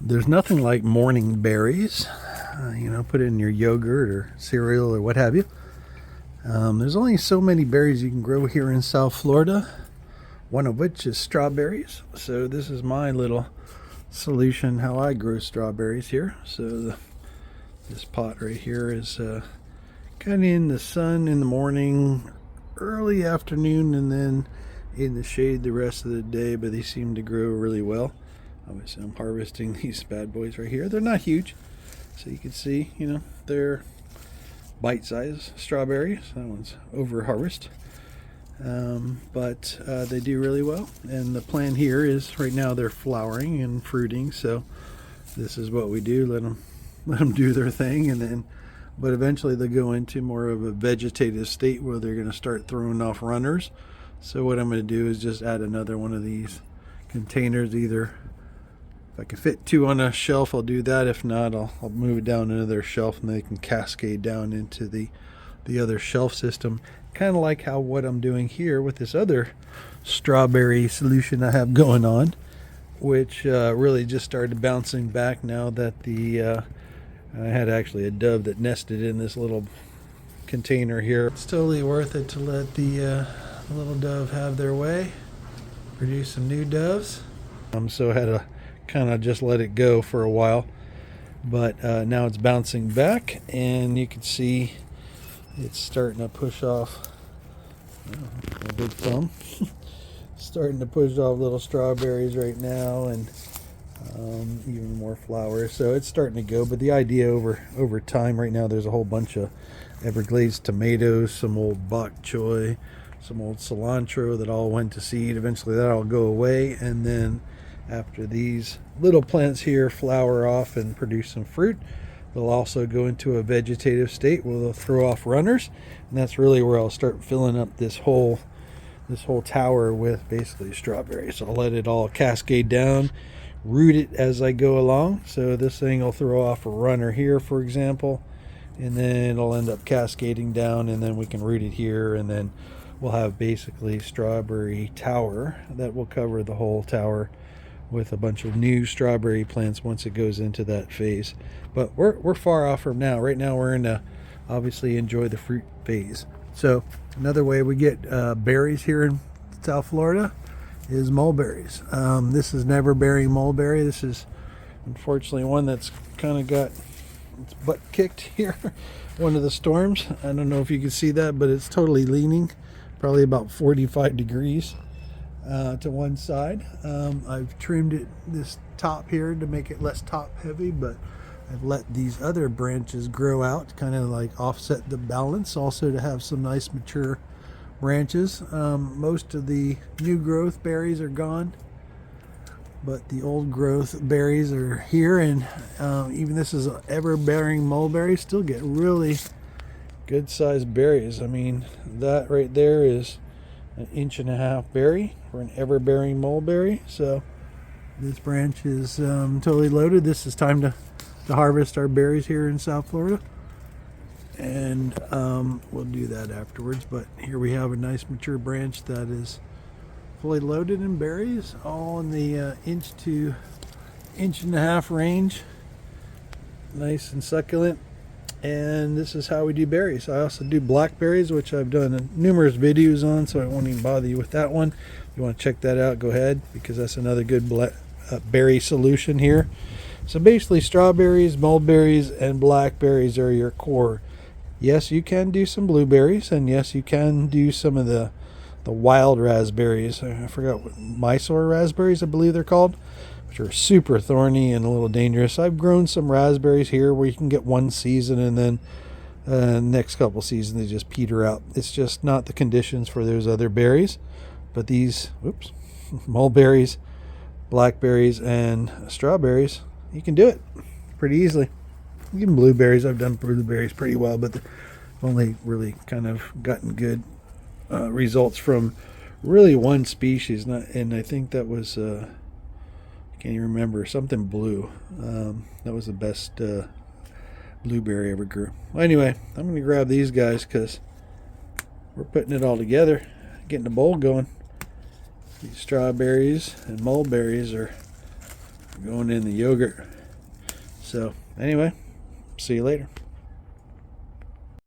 There's nothing like morning berries. Put it in your yogurt or cereal or what have you. There's only so many berries you can grow here in South Florida, one of which is strawberries. So this is my little solution how I grow strawberries here. So this pot right here is kind of in the sun in the morning, early afternoon, and then in the shade the rest of the day, but they seem to grow really well. Obviously I'm harvesting these bad boys right here. They're not huge, so you can see, they're bite-sized strawberries. That one's over harvest, but they do really well. And the plan here is right now they're flowering and fruiting, so this is what we do. Let them do their thing, and then but eventually they'll go into more of a vegetative state where they're going to start throwing off runners. So what I'm going to do is just add another one of these containers. Either if I can fit two on a shelf, I'll do that. If not, I'll move it down another shelf and they can cascade down into the other shelf system. Kind of like how what I'm doing here with this other strawberry solution I have going on, which really just started bouncing back now that I had actually a dove that nested in this little container here. It's totally worth it to let the little dove have their way, produce some new doves. So I had to kind of just let it go for a while, but now it's bouncing back, and you can see it's starting to push off a big thumb. Starting to push off little strawberries right now, and even more flowers. So it's starting to go, but the idea over time, right now there's a whole bunch of Everglades tomatoes, some old bok choy, some old cilantro that all went to seed. Eventually that'll go away, and then after these little plants here flower off and produce some fruit, they'll also go into a vegetative state where they'll throw off runners, and that's really where I'll start filling up this whole tower with basically strawberries. So I'll let it all cascade down, root it as I go along. So this thing will throw off a runner here, for example, and then it'll end up cascading down, and then we can root it here, and then we'll have basically strawberry tower that will cover the whole tower with a bunch of new strawberry plants once it goes into that phase. But we're far off from now. Right now we're in a obviously enjoy the fruit phase. So another way we get berries here in South Florida is mulberries. This is never bearing mulberry. This is unfortunately one that's kind of got its butt kicked here. One of the storms. I don't know if you can see that, but it's totally leaning, probably about 45 degrees to one side. I've trimmed this top here to make it less top heavy, but I've let these other branches grow out, kind of like offset the balance, also to have some nice mature branches. Most of the new growth berries are gone, but the old growth berries are here, and even this is ever bearing mulberry, still get really good sized berries. I mean, that right there is an 1.5 inch berry for an ever bearing mulberry. So this branch is totally loaded. This is time to harvest our berries here in South Florida, and we'll do that afterwards. But here we have a nice mature branch that is fully loaded in berries, all in the 1 to 1.5 inch range, nice and succulent. And this is how we do berries. I also do blackberries, which I've done numerous videos on, so I won't even bother you with that one. If you want to check that out, go ahead, because that's another good berry solution here. So basically strawberries, mulberries, and blackberries are your core. Yes, you can do some blueberries, and yes, you can do some of the wild raspberries. I forgot what, Mysore raspberries, I believe they're called, which are super thorny and a little dangerous. I've grown some raspberries here where you can get one season, and then next couple seasons they just peter out. It's just not the conditions for those other berries. But these, mulberries, blackberries, and strawberries, you can do it pretty easily. Even blueberries, I've done blueberries pretty well, but I've only really kind of gotten good results from really one species, and I think that was I can't even remember, something blue. That was the best blueberry ever grew. Well, anyway, I'm going to grab these guys because we're putting it all together, getting the bowl going. These strawberries and mulberries are going in the yogurt. So anyway, see you later.